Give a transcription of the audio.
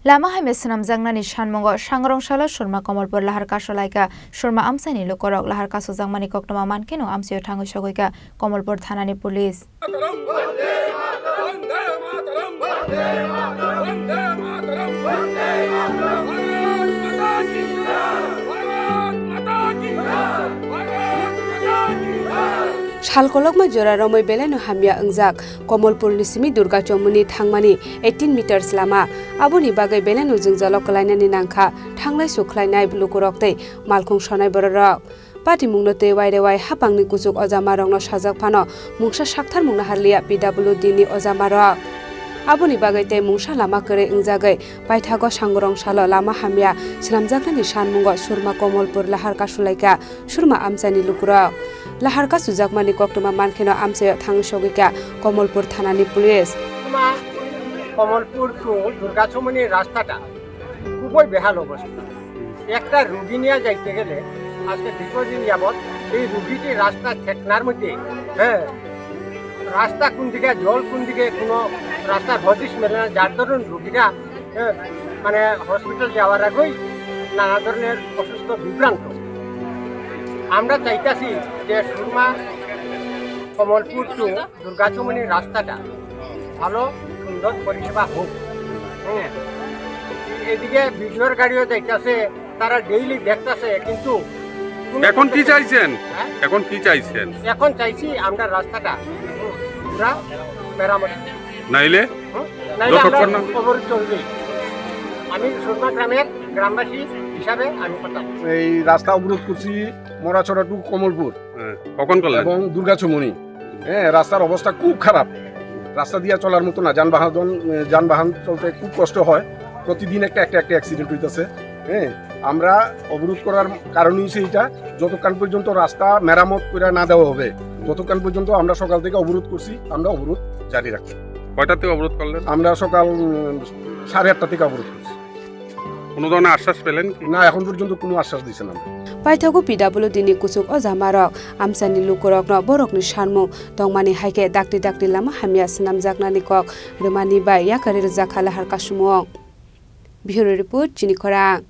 Lama Hamya Swnamjaknani Sanmungo Sangrongsalo Surma-Kamalpur Lahar Kasulaikha Amchaini Lukurok Lahar Kasulaikha koktoma mankeno Amchaio thango sogoika Kamalpur thanani police Shalkolokma jora romoi beleno Hamya engjak Kamalpur nisimi Durga Chomuni thangmani 18 meters lama aboni bagai beleno jingjalok kalainani nangkha thanglai sukhlainai Lukurok tei malkhung sonai bororok Pati mungno te waire wai hapangni kusuk ojamarokno sajak phano mungsa sakthar mungna harlia PWD ni ojamarok Aboni bagai te mungsa lama kore engjagai paithago Sangrongsalo Lama Hamya Swnamjaknani Sanmungo Surma-Kamalpur Lahar Kasulaikha Surma-Amchaini Lukurok Lahar Kasulaikha koktoma mankeno Amchaio thango sogoika Kamalpur thanani police Kamalpur to Durga Chomuni রাস্তাটা খুবই বেহাল অবস্থা একটা রোগী নিয়ে যাইতে গেলে আজকে দীর্ঘদিন যাবত এই রোগীটি রাস্তা ঠেকনার মধ্যে রাস্তা কোন দিকে জল কোন দিকে কোনো রাস্তার হদিশ মেলে না যার ধরুন রোগীরা মানে হসপিটাল যাওয়ার আগেই নানা ধরনের অসুস্থ বিভ্রান্ত আমরা চাইতাছি যে সুরমা-কমলপুর টু দুর্গা চৌমুনি রাস্তাটা ভালো সুন্দর পরিষেবা হোক এদিকে ভিডিওর গাড়িও যাইতেছে তারা ডেইলি দেখতেছে কিন্তু এখন কি চাইছেন এখন চাইছি আমরা রাস্তাটা পুরা মেরামতি নাইলে খবর চলবে আমি সুরমা গ্রামের গ্রামবাসী হিসাবে আমি কথা এই রাস্তা অবরোধ করছি মরাছড়া টু কমলপুর কখন করলেন এবং দুর্গা চৌমুনি রাস্তার অবস্থা খুব খারাপ রাস্তা দিয়ে চলার মতো না যানবাহন চলতে খুব কষ্ট হয় প্রতিদিন একটা অ্যাক্সিডেন্ট হইতেছে আমরা অবরোধ করার কারণ হচ্ছে এইটা যতক্ষণ পর্যন্ত রাস্তা মেরামত করে না দেওয়া হবে ততক্ষণ পর্যন্ত আমরা সকাল থেকে অবরোধ করছি আমরা অবরোধ জারি রাখছি কয়টা থেকে অবরোধ করলেন আমরা সকাল 8:30 থেকে অবরোধ করছি কোনো ধরনের আশ্বাস পেলেন না এখন পর্যন্ত কোনো আশ্বাস দিছেন না Paithago PWD ni kusuk ojamarok Amchaini Lukurokno borokni sanmu tongmani haike dakti Lama Hamya Swnamjaknani kok remani bai yakari jakha Lahar Kasumong Bureau Report Chini Khorang